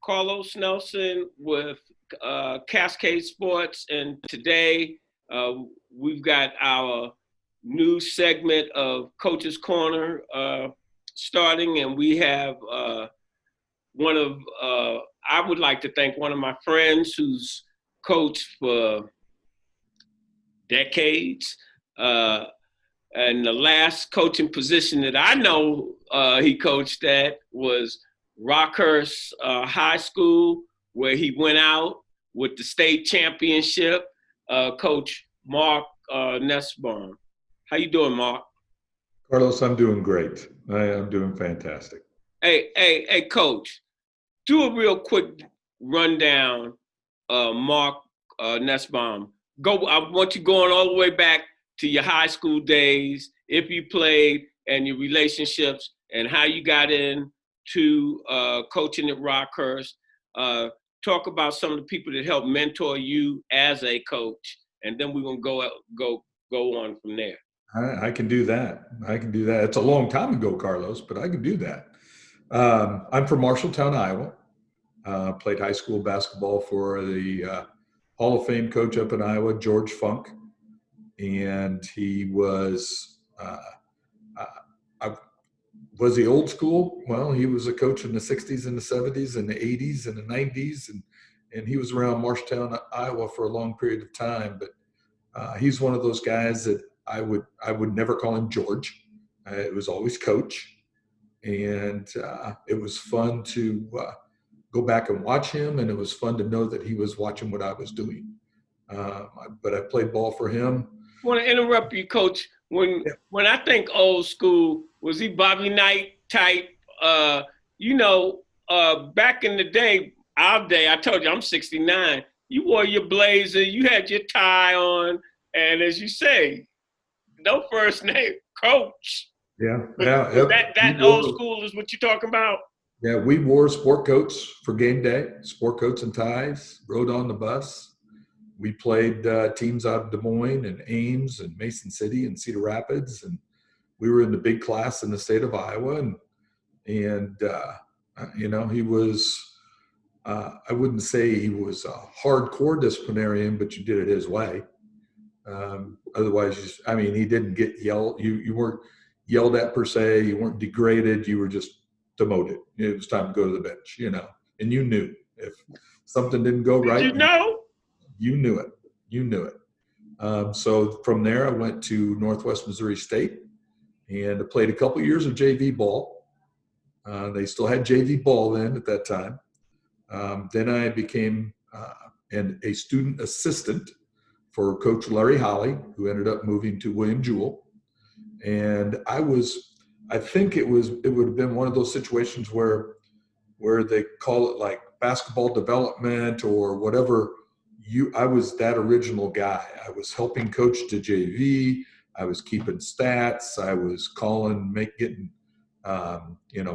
Carlos Nelson with Cascade Sports, and today we've got our new segment of Coach's Corner starting, and we have I would like to thank one of my friends who's coached for decades. And the last coaching position that I know he coached at was Rockhurst High School, where he went out with the state championship. Coach Mark Nusbaum. How you doing, Mark? Carlos, I'm doing great. I'm doing fantastic. Hey, Coach, do a real quick rundown, Mark Nusbaum. I want you going all the way back to your high school days, if you played, and your relationships, and how you got into coaching at Rockhurst. Talk about some of the people that helped mentor you as a coach, and then we're gonna go on from there. I can do that. It's a long time ago, Carlos, but I can do that. I'm from Marshalltown, Iowa. Played high school basketball for the Hall of Fame coach up in Iowa, George Funk. And he was was he old school? Well, he was a coach in the 60s and the 70s and the 80s and the 90s, and he was around Marshalltown, Iowa for a long period of time. But he's one of those guys that I would never call him George. It was always Coach, and it was fun to go back and watch him, and it was fun to know that he was watching what I was doing. But I played ball for him. I want to interrupt you, Coach. When I think old school, was he Bobby Knight type? Back in the day, our day, I told you I'm 69. You wore your blazer, you had your tie on, and as you say, no first name, Coach. Yeah. That old school is what you're talking about? Yeah, we wore sport coats for game day, sport coats and ties, rode on the bus. We played teams out of Des Moines and Ames and Mason City and Cedar Rapids, and we were in the big class in the state of Iowa. And he was, I wouldn't say he was a hardcore disciplinarian, but you did it his way. Otherwise, he didn't get yelled. You weren't yelled at per se. You weren't degraded. You were just demoted. It was time to go to the bench, and you knew if something didn't go right. You knew it. So from there, I went to Northwest Missouri State and I played a couple of years of JV ball. They still had JV ball then at that time. Then I became a student assistant for Coach Larry Holly, who ended up moving to William Jewell. And I think it would have been one of those situations where they call it like basketball development or whatever. I was that original guy. I was helping coach to JV. I was keeping stats. I was getting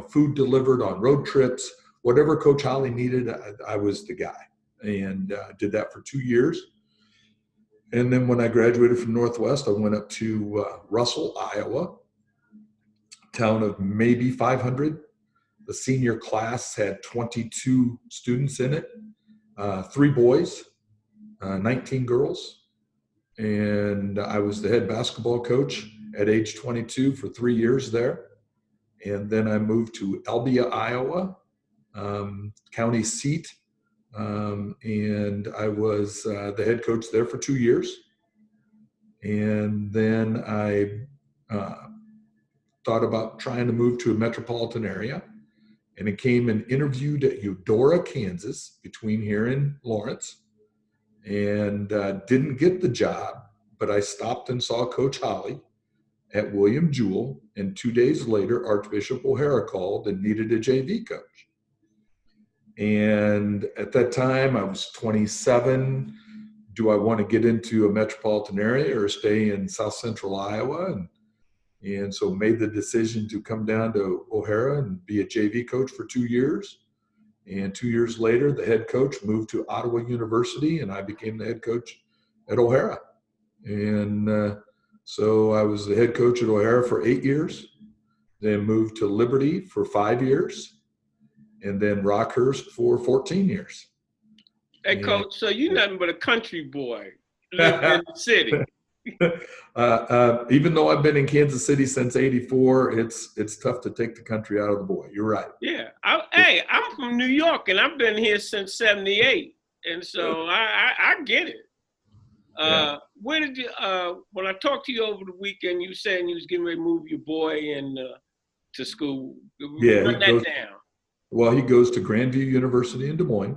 food delivered on road trips. Whatever Coach Holly needed, I was the guy, and did that for 2 years. And then when I graduated from Northwest, I went up to Russell, Iowa, town of maybe 500. The senior class had 22 students in it, 3 boys. 19 girls, and I was the head basketball coach at age 22 for 3 years there. And then I moved to Albia, Iowa, county seat, and I was the head coach there for 2 years. And then I thought about trying to move to a metropolitan area, and it came and interviewed at Eudora, Kansas, between here and Lawrence. And didn't get the job, but I stopped and saw Coach Holly at William Jewell, and 2 days later, Archbishop O'Hara called and needed a JV coach. And at that time, I was 27. Do I want to get into a metropolitan area or stay in South Central Iowa? And so made the decision to come down to O'Hara and be a JV coach for 2 years. And 2 years later, the head coach moved to Ottawa University, and I became the head coach at O'Hara. And so I was the head coach at O'Hara for 8 years, then moved to Liberty for 5 years, and then Rockhurst for 14 years. Hey, Coach, so you're nothing but a country boy living in the city. Even though I've been in Kansas City since '84, it's tough to take the country out of the boy. You're right. Yeah. I'm from New York, and I've been here since '78, and so I get it. Where did you? When I talked to you over the weekend, you saying you was getting ready to move your boy in to school. Run that down. Well, he goes to Grandview University in Des Moines,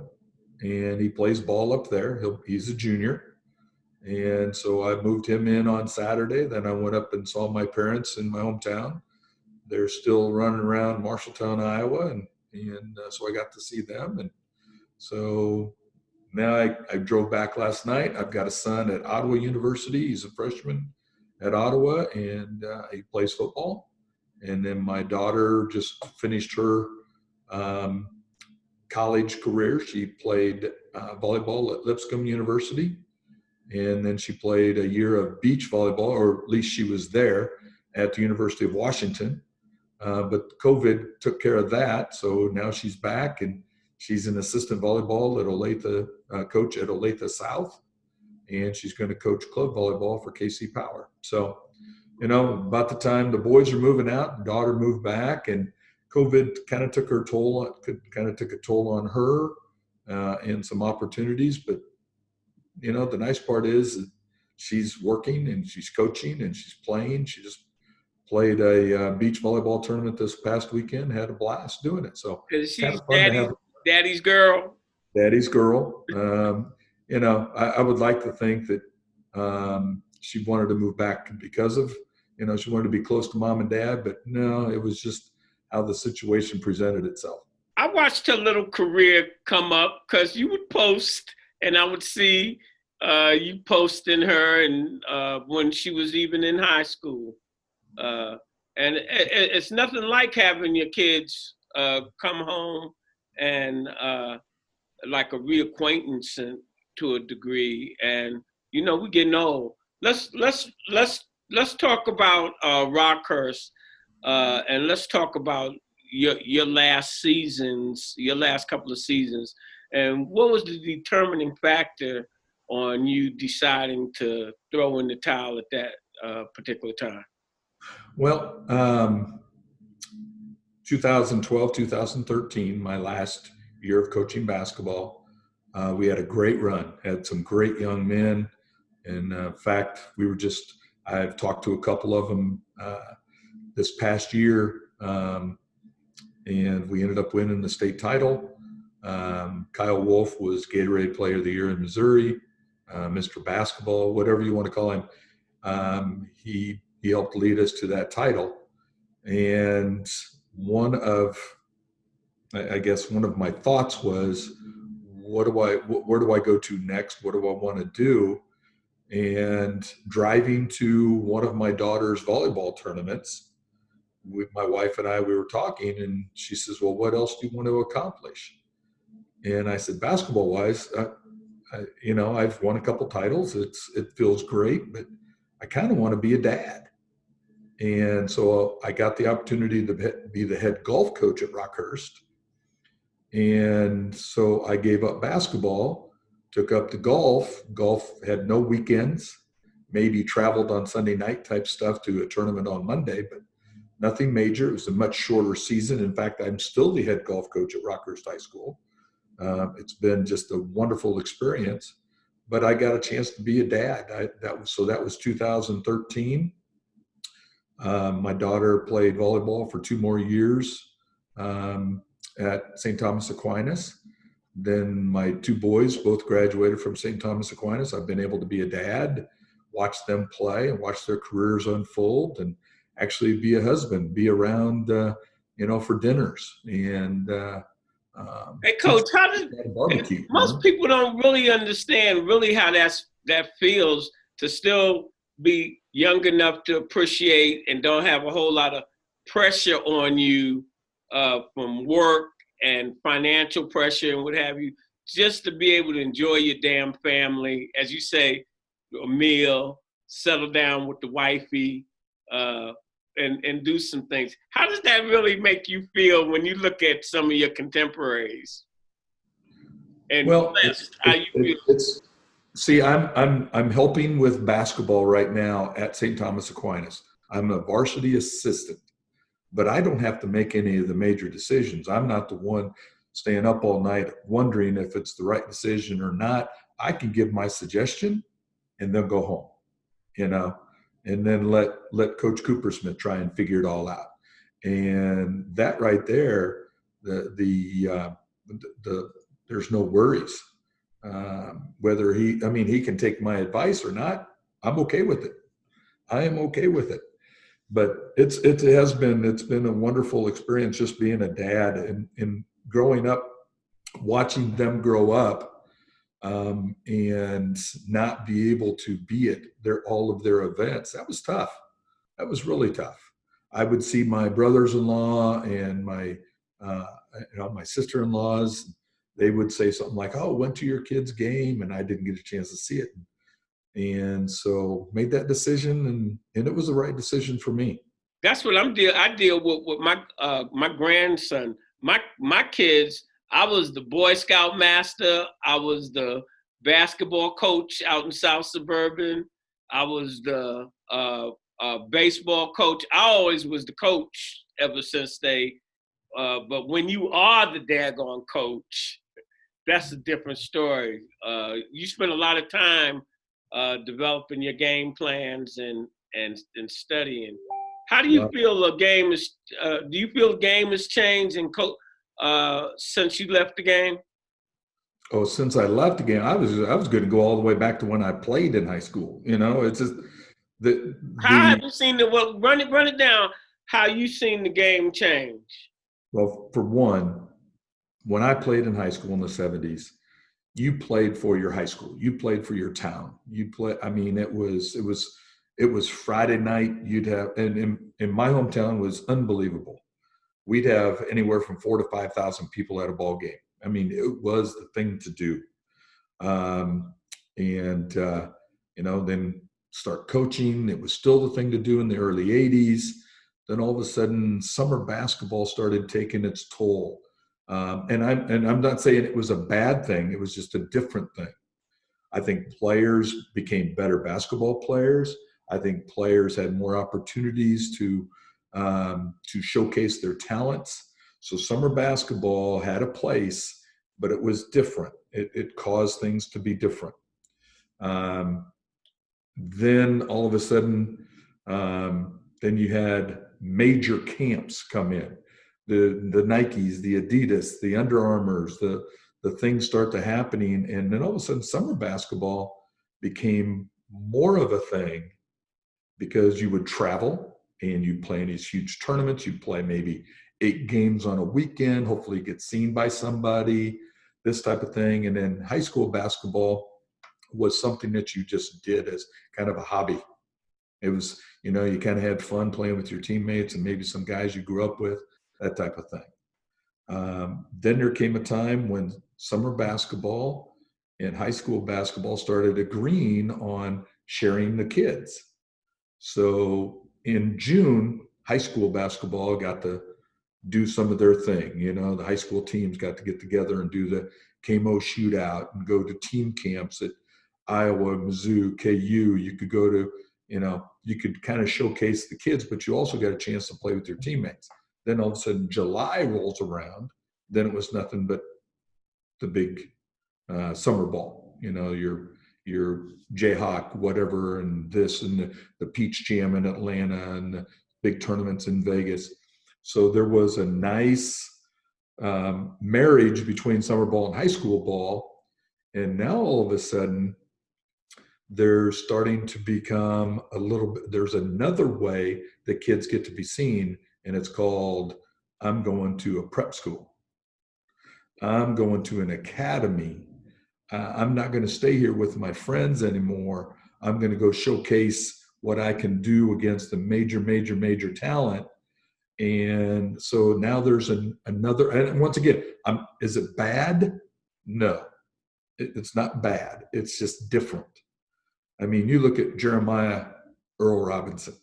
and he plays ball up there. He's a junior. And so I moved him in on Saturday. Then I went up and saw my parents in my hometown. They're still running around Marshalltown, Iowa. And so I got to see them. And so now I drove back last night. I've got a son at Ottawa University. He's a freshman at Ottawa, and he plays football. And then my daughter just finished her college career. She played volleyball at Lipscomb University. And then she played a year of beach volleyball, or at least she was there at the University of Washington. But COVID took care of that. So now she's back, and she's an assistant volleyball at Olathe, coach at Olathe South. And she's going to coach club volleyball for KC Power. So, about the time the boys are moving out, daughter moved back, and COVID kind of took a toll on her and some opportunities. But the nice part is she's working and she's coaching and she's playing. She just played a beach volleyball tournament this past weekend, had a blast doing it. So she's daddy's girl. Daddy's girl. I would like to think that she wanted to move back because of, she wanted to be close to mom and dad, but no, it was just how the situation presented itself. I watched her little career come up because you would post, and I would see you posting her, and when she was even in high school. And it's nothing like having your kids come home and like a reacquaintance to a degree. And we're getting old. Let's talk about Rockhurst, and let's talk about your last couple of seasons. And what was the determining factor on you deciding to throw in the towel at that particular time? Well, 2012, 2013, my last year of coaching basketball, we had a great run, had some great young men. And in fact, I've talked to a couple of them this past year, and we ended up winning the state title. Kyle Wolf was Gatorade Player of the Year in Missouri, Mr. Basketball, whatever you want to call him. He helped lead us to that title. And one of my thoughts was, where do I go to next? What do I want to do? And driving to one of my daughter's volleyball tournaments with my wife and I, we were talking, and she says, well, what else do you want to accomplish? And I said, basketball wise, I've won a couple titles. It feels great, but I kind of want to be a dad. And so I got the opportunity to be the head golf coach at Rockhurst. And so I gave up basketball, took up the golf. Golf had no weekends, maybe traveled on Sunday night type stuff to a tournament on Monday, but nothing major. It was a much shorter season. In fact, I'm still the head golf coach at Rockhurst High School. It's been just a wonderful experience, but I got a chance to be a dad. That was 2013. My daughter played volleyball for 2 more years at St. Thomas Aquinas. Then my 2 boys both graduated from St. Thomas Aquinas. I've been able to be a dad, watch them play and watch their careers unfold, and actually be a husband, be around, for dinners. And hey, Coach, most people don't really understand how that feels to still be young enough to appreciate and don't have a whole lot of pressure on you from work and financial pressure and what have you, just to be able to enjoy your damn family, as you say, a meal, settle down with the wifey, and do some things. How does that really make you feel when you look at some of your contemporaries? And Well, how you feel? See, I'm helping with basketball right now at St. Thomas Aquinas. I'm a varsity assistant, but I don't have to make any of the major decisions. I'm not the one staying up all night wondering if it's the right decision or not. I can give my suggestion and they'll go home, and then let Coach Coopersmith try and figure it all out. And that right there, the there's no worries. Whether he can take my advice or not, I'm okay with it. I am okay with it. But it's been a wonderful experience just being a dad and growing up, watching them grow up, and not be able to be at all of their events. That was tough. That was really tough. I would see my brothers-in-law and my sister-in-laws. They would say something like, "Oh, went to your kid's game," and I didn't get a chance to see it. And so made that decision, and it was the right decision for me. That's what I deal with my grandson. My kids, I was the Boy Scout master. I was the basketball coach out in South Suburban. I was the baseball coach. I always was the coach ever since but when you are the daggone coach, that's a different story. You spend a lot of time developing your game plans and studying. How do you feel the game is? Do you feel the game has changed since you left the game? Oh, since I left the game, I was going to go all the way back to when I played in high school. It's just How have you seen run it down? How you seen the game change? Well, for one, when I played in high school in the 70s, you played for your high school. You played for your town. It was Friday night. You'd have, and in my hometown was unbelievable. We'd have anywhere from 4,000 to 5,000 people at a ball game. It was the thing to do. Then start coaching. It was still the thing to do in the early 80s. Then all of a sudden, summer basketball started taking its toll. And I'm not saying it was a bad thing. It was just a different thing. I think players became better basketball players. I think players had more opportunities to showcase their talents. So summer basketball had a place, but it was different. It caused things to be different. Then all of a sudden, then you had major camps come in. The Nikes, the Adidas, the Under Armours, the things start to happening. And then all of a sudden summer basketball became more of a thing because you would travel and you play in these huge tournaments. You play maybe 8 games on a weekend, hopefully get seen by somebody, this type of thing. And then high school basketball was something that you just did as kind of a hobby. It was, you kind of had fun playing with your teammates and maybe some guys you grew up with, that type of thing. Then there came a time when summer basketball and high school basketball started agreeing on sharing the kids. So in June, high school basketball got to do some of their thing. The high school teams got to get together and do the KMO shootout and go to team camps at Iowa, Mizzou, KU. You could go to, you could kind of showcase the kids, but you also got a chance to play with your teammates. Then all of a sudden July rolls around. Then it was nothing but the big summer ball, your Jayhawk, whatever, and this and the Peach Jam in Atlanta and the big tournaments in Vegas. So there was a nice marriage between summer ball and high school ball. And now all of a sudden, they're starting to become a little bit, there's another way that kids get to be seen, and it's called, I'm going to a prep school. I'm going to an academy. I'm not going to stay here with my friends anymore. I'm going to go showcase what I can do against the major talent. And so now there's another, and once again, is it bad? No, it's not bad. It's just different. You look at Jeremiah Earl Robinson.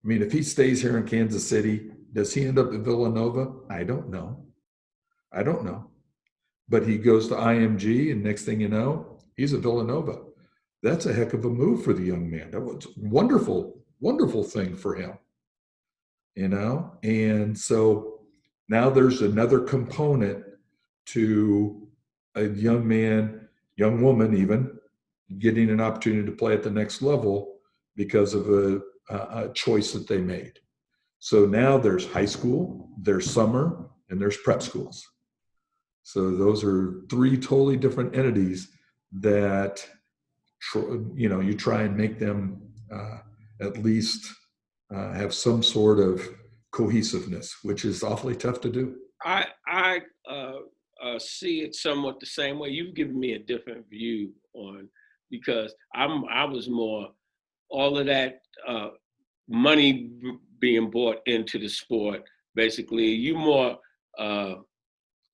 I mean, if he stays here in Kansas City, does he end up at Villanova? I don't know. I don't know. But he goes to IMG, and next thing you know, he's at Villanova. That's a heck of a move for the young man. That was a wonderful, wonderful thing for him, you know? And so now there's another component to a young man, young woman even, getting an opportunity to play at the next level because of a choice that they made. So now there's high school, there's summer, and there's prep schools. So those are three totally different entities that, you know, you try and make them at least have some sort of cohesiveness, which is awfully tough to do. I see it somewhat the same way. You've given me a different view on, because I was more all of that money being brought into the sport. Basically, you more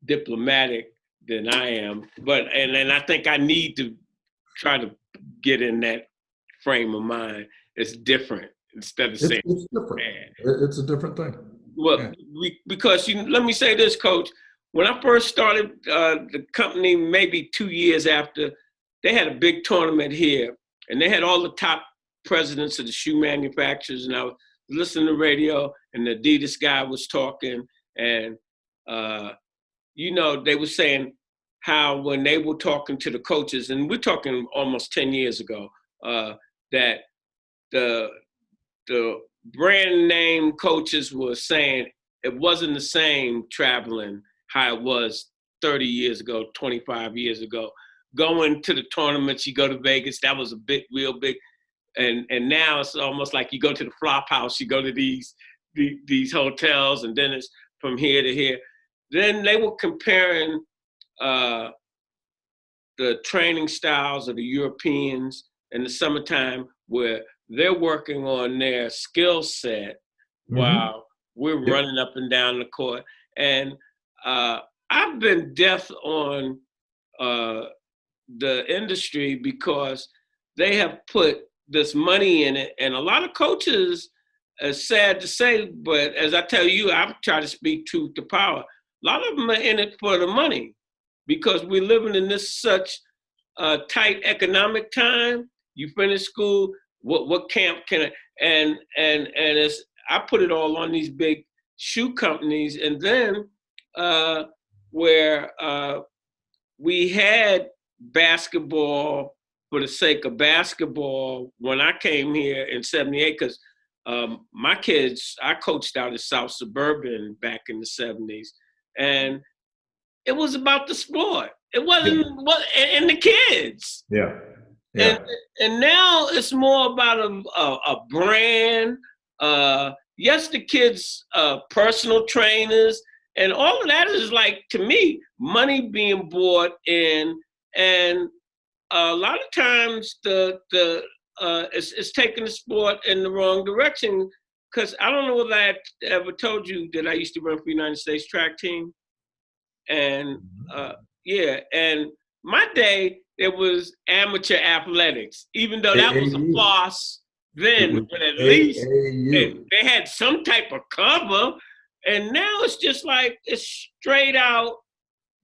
diplomatic than I am, but and I think I need to try to get in that frame of mind. It's different instead of saying it's different. Man. It's a different thing. Well, yeah. Because let me say this, Coach. When I first started the company, maybe 2 years after, they had a big tournament here, and they had all the top presidents of the shoe manufacturers, and I was listening to the radio, and the Adidas guy was talking, and you know, they were saying how when they were talking to the coaches, and we're talking almost 10 years ago, that the brand name coaches were saying it wasn't the same traveling how it was 30 years ago, 25 years ago. Going to the tournaments, you go to Vegas, that was a big, real big. And now it's almost like you go to the flop house, you go to these hotels, and then it's from here to here. Then they were comparing the training styles of the Europeans in the summertime, where they're working on their skill set while we're running up and down the court. And I've been deaf on the industry because they have put this money in it. And a lot of coaches, it's sad to say, but as I tell you, I try to speak truth to power. A lot of them are in it for the money, because we're living in this such tight economic time. You finish school, what camp can I, and it's, I put it all on these big shoe companies. And then where we had basketball for the sake of basketball when I came here in '78, because my kids, I coached out at South Suburban back in the '70s, and it was about the sport. It wasn't and the kids. Yeah. And now it's more about a brand. Yes, the kids, personal trainers, and all of that is, like, to me, money being brought in, and a lot of times it's taking the sport in the wrong direction. Because I don't know whether I ever told you that I used to run for the United States track team. And and my day, it was amateur athletics, even though that was a farce then, but at least they had some type of cover. And now it's just like, it's straight out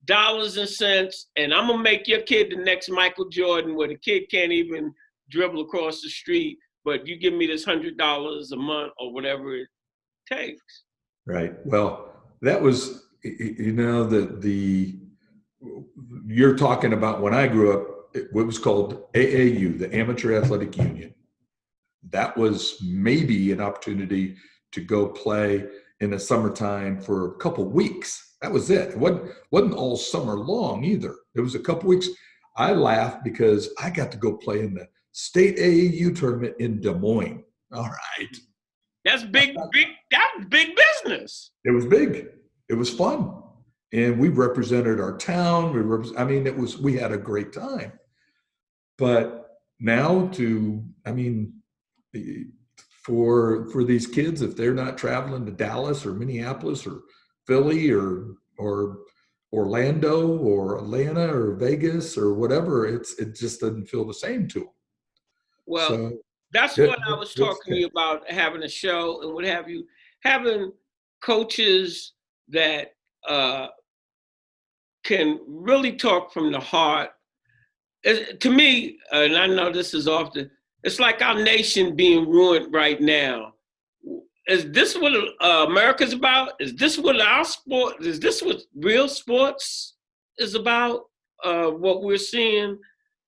dollars and cents, and I'm gonna make your kid the next Michael Jordan, where the kid can't even dribble across the street, but you give me this $100 a month or whatever it takes. Right. Well, that was, you know, you're talking about when I grew up, it was called AAU, the Amateur Athletic Union. That was maybe an opportunity to go play in the summertime for a couple weeks. That was it. It wasn't all summer long either. It was a couple weeks. I laughed because I got to go play in the state AAU tournament in Des Moines. All right. That's big. That was big business. It was big. It was fun. And we represented our town. We had a great time. But now for these kids, if they're not traveling to Dallas or Minneapolis or Philly or Orlando or Atlanta or Vegas or whatever, it just doesn't feel the same to them. Well, That's Good, what I was good talking to you about, having a show and what have you, having coaches that can really talk from the heart. To me, and I know this is often, it's like our nation being ruined right now. Is this what America's about? Is this what our sport? Is this what real sports is about? What we're seeing,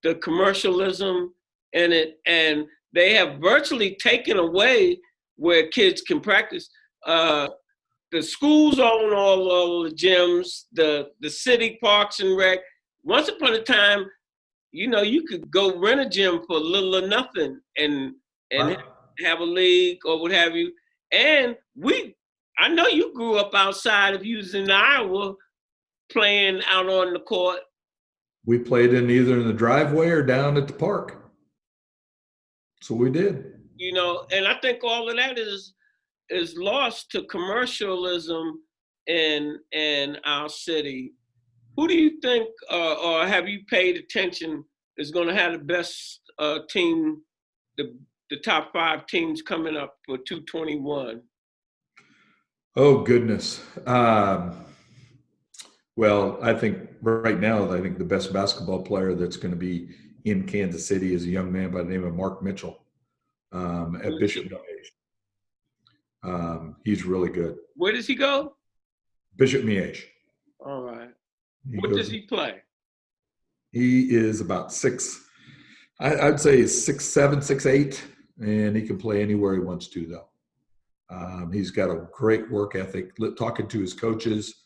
the commercialism in it, and they have virtually taken away where kids can practice. The schools own all the gyms, the city parks and rec. Once upon a time, you could go rent a gym for little or nothing and right. have a league or what have you. And I know you grew up outside if you was in Iowa playing out on the court. We played in either in the driveway or down at the park. So we did. And I think all of that is lost to commercialism in our city. Who do you think, or have you paid attention, is going to have the best team, the top 5 teams coming up for 221? Oh, goodness. Well, I think right now, I think the best basketball player that's going to be in Kansas City is a young man by the name of Mark Mitchell at Bishop Miege. He's really good. Where does he go? Bishop Miege. All right. What does he play? He is about I'd say 6'7", 6'8", and he can play anywhere he wants to, though. He's got a great work ethic. Talking to his coaches,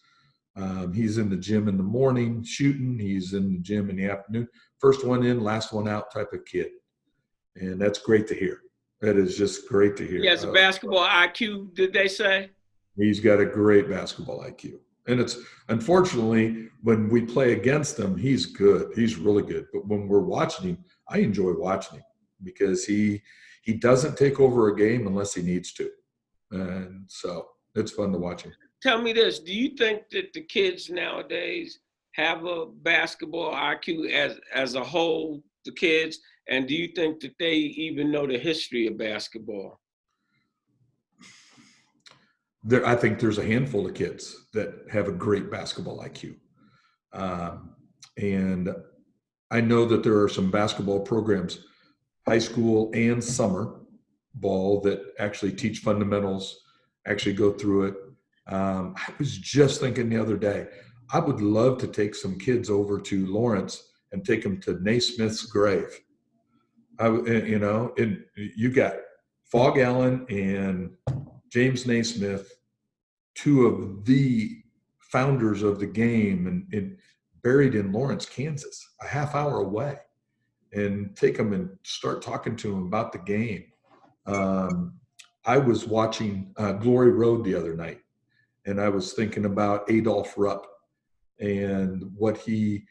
he's in the gym in the morning shooting. He's in the gym in the afternoon. First one in, last one out type of kid, and that's great to hear. That is just great to hear. He has a basketball IQ, did they say? He's got a great basketball IQ. And it's unfortunately when we play against him, he's good. He's really good. But when we're watching him, I enjoy watching him because he doesn't take over a game unless he needs to. And so it's fun to watch him. Tell me this. Do you think that the kids nowadays have a basketball IQ as a whole, the kids? And do you think that they even know the history of basketball? I think there's a handful of kids that have a great basketball IQ. And I know that there are some basketball programs, high school and summer ball, that actually teach fundamentals, actually go through it. I was just thinking the other day, I would love to take some kids over to Lawrence and take them to Naismith's grave. And you got Fog Allen and James Naismith, 2 of the founders of the game, and buried in Lawrence, Kansas, a half hour away, and take them and start talking to them about the game. I was watching Glory Road the other night, and I was thinking about Adolph Rupp and what he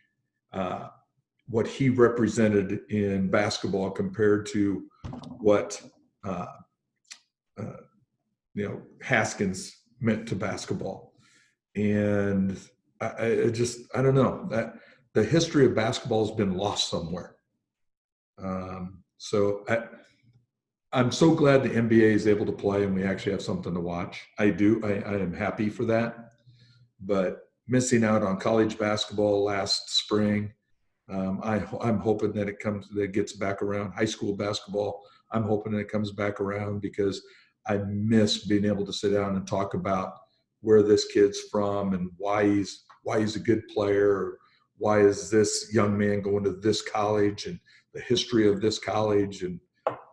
represented in basketball compared to what Haskins meant to basketball. And I don't know, that the history of basketball has been lost somewhere. So I'm so glad the NBA is able to play and we actually have something to watch. I am happy for that. But missing out on college basketball last spring, I'm hoping that it gets back around. High school basketball, I'm hoping that it comes back around, because I miss being able to sit down and talk about where this kid's from and why he's a good player. Why is this young man going to this college and the history of this college? And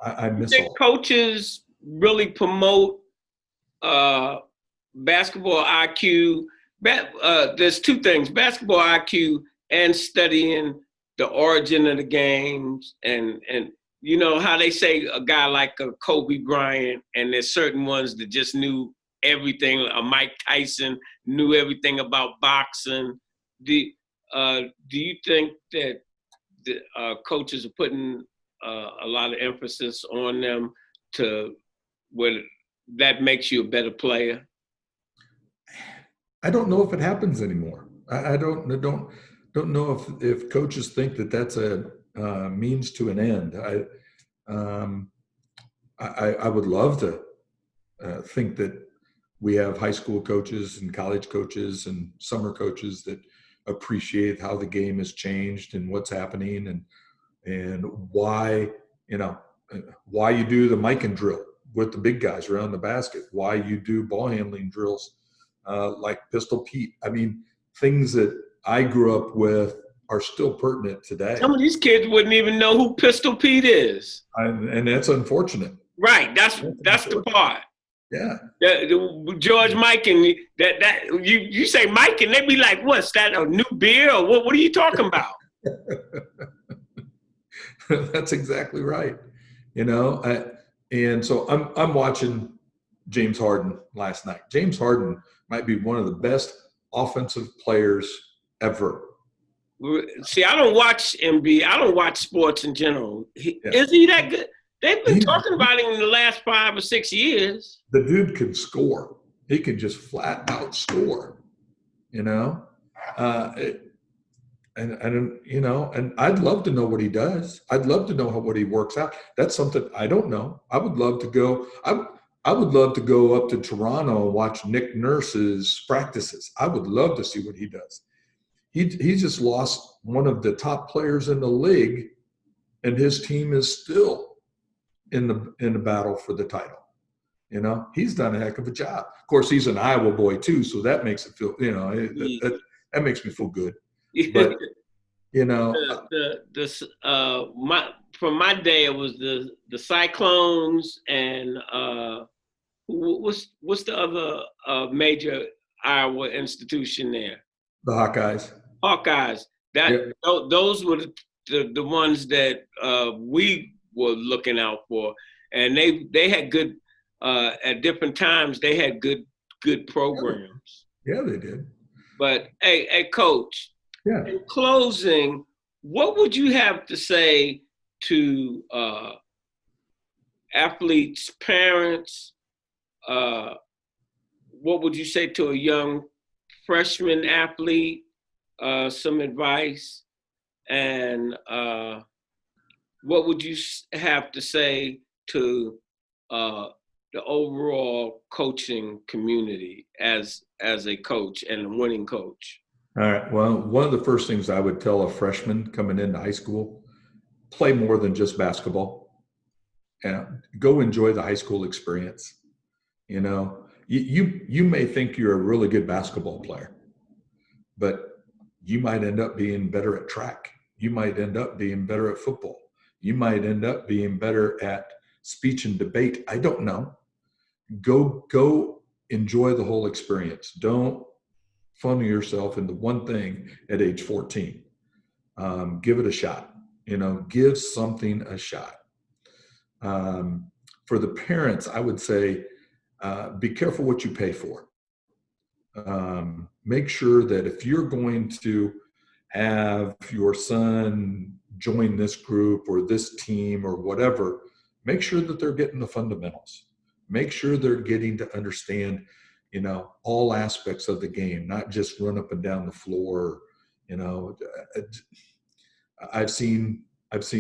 I miss all. Coaches really promote basketball IQ. There's 2 things: basketball IQ and studying the origin of the games, and how they say a guy like a Kobe Bryant, and there's certain ones that just knew everything. Mike Tyson knew everything about boxing. Do you think that the coaches are putting a lot of emphasis on them to where that makes you a better player? I don't know if it happens anymore. I don't know if coaches think that that's a means to an end. I would love to think that we have high school coaches and college coaches and summer coaches that appreciate how the game has changed and what's happening and why, why you do the Mikan drill with the big guys around the basket, why you do ball handling drills like Pistol Pete. I mean, things that I grew up with are still pertinent today. Some of these kids wouldn't even know who Pistol Pete is. And that's unfortunate. Right. That's the part. Yeah. George Mikan, that you say Mikan, they be like, what's that, a new beer or what are you talking about? That's exactly right. And so I'm watching James Harden last night. James Harden might be one of the best offensive players ever. See, I don't watch NBA. I don't watch sports in general. Is he that good? They've been talking about him in the last 5 or 6 years. The dude can score. He can just flat out score, and I'd love to know what he does. I'd love to know what he works out. That's something I don't know. I would love to go. I would love to go up to Toronto and watch Nick Nurse's practices. I would love to see what he does. He just lost one of the top players in the league, and his team is still in the battle for the title. He's done a heck of a job. Of course, he's an Iowa boy too, so that makes it feel, that makes me feel good. But from my day, it was the Cyclones and what's the other major Iowa institution there? The Hawkeyes. Those were the ones that we were looking out for, and they had good at different times. They had good programs. Yeah, they did. But hey, Coach. Yeah. In closing, what would you have to say to athletes, parents? What would you say to a young freshman athlete? Some advice, and what would you have to say to the overall coaching community as a coach and a winning coach? All right. Well, one of the first things I would tell a freshman coming into high school, play more than just basketball. And go enjoy the high school experience. You may think you're a really good basketball player, but you might end up being better at track. You might end up being better at football. You might end up being better at speech and debate. I don't know. Go enjoy the whole experience. Don't funnel yourself into one thing at age 14. Give it a shot. Give something a shot. For the parents, I would say, be careful what you pay for. Make sure that if you're going to have your son join this group or this team or whatever, make sure that they're getting the fundamentals. Make sure they're getting to understand, all aspects of the game, not just run up and down the floor. I've seen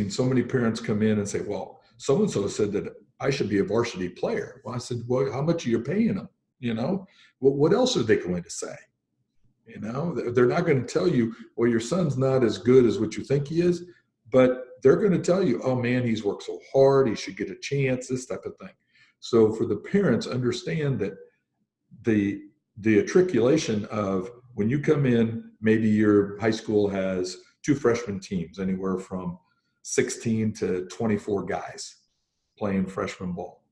so many parents come in and say, well, so-and-so said that I should be a varsity player. Well, I said, well, how much are you paying them? Well, what else are they going to say? They're not going to tell you, well, your son's not as good as what you think he is, but they're going to tell you, oh man, he's worked so hard, he should get a chance, this type of thing. So for the parents, understand that the articulation of when you come in, maybe your high school has 2 freshman teams, anywhere from 16 to 24 guys playing freshman ball.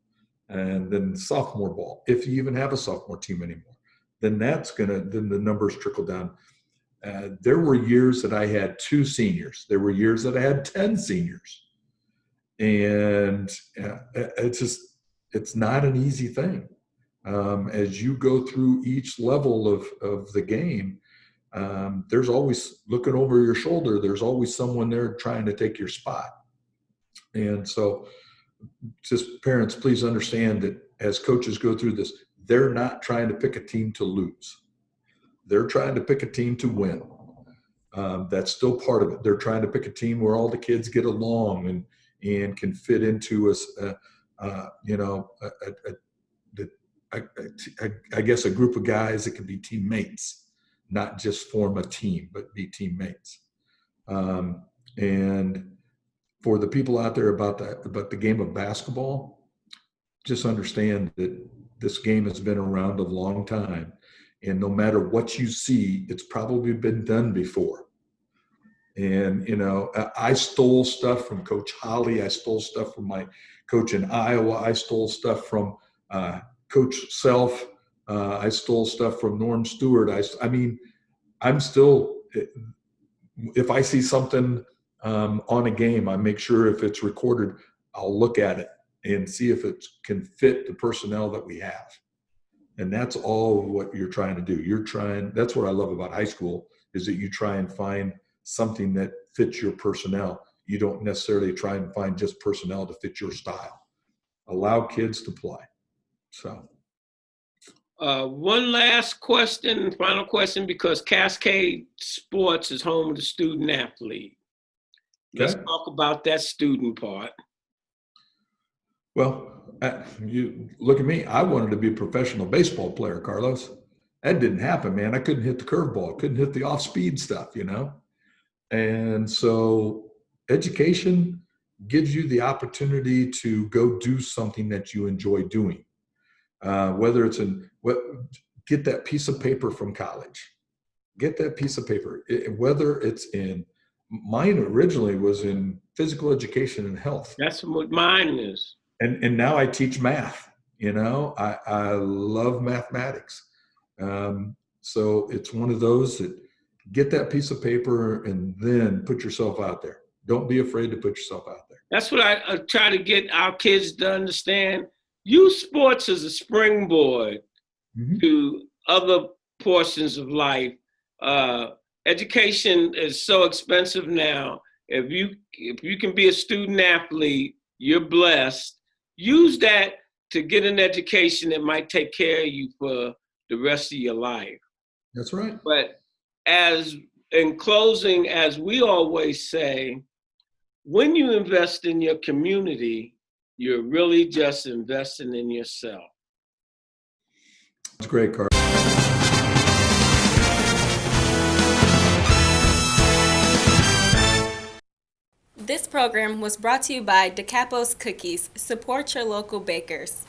And then sophomore ball, if you even have a sophomore team anymore, then then the numbers trickle down. There were years that I had 2 seniors. There were years that I had 10 seniors. And it's not an easy thing. As you go through each level of the game, there's always looking over your shoulder. There's always someone there trying to take your spot. And so just parents, please understand that as coaches go through this, they're not trying to pick a team to lose. They're trying to pick a team to win. That's still part of it. They're trying to pick a team where all the kids get along and can fit into You know, I guess a group of guys that can be teammates, not just form a team, but be teammates. And for the people out there about the game of basketball, just understand that this game has been around a long time. And no matter what you see, it's probably been done before. And, you know, I stole stuff from Coach Holly. I stole stuff from my coach in Iowa. I stole stuff from Coach Self. I stole stuff from Norm Stewart. I mean, I'm still, if I see something on a game, I make sure if it's recorded, I'll look at it and see if it can fit the personnel that we have. And that's all what you're trying to do. That's what I love about high school, is that you try and find something that fits your personnel. You don't necessarily try and find just personnel to fit your style. Allow kids to play. So. One last question, final question, because Cascade Sports is home of the student athlete. Let's talk about that student part. Well, you look at me. I wanted to be a professional baseball player, Carlos. That didn't happen, man. I couldn't hit the curveball, couldn't hit the off-speed stuff, you know. And so education gives you the opportunity to go do something that you enjoy doing. Whether it's get that piece of paper from college, get that piece of paper, whether it's in, mine originally was in physical education and health. That's what mine is. And now I teach math, you know, I love mathematics. So it's one of those that get that piece of paper and then put yourself out there. Don't be afraid to put yourself out there. That's what I try to get our kids to understand. Use sports as a springboard to other portions of life. Education is so expensive now. If you can be a student athlete, you're blessed. Use that to get an education that might take care of you for the rest of your life. That's right. But in closing, as we always say, when you invest in your community, you're really just investing in yourself. That's great, Carl. This program was brought to you by DeCapo's Cookies. Support your local bakers.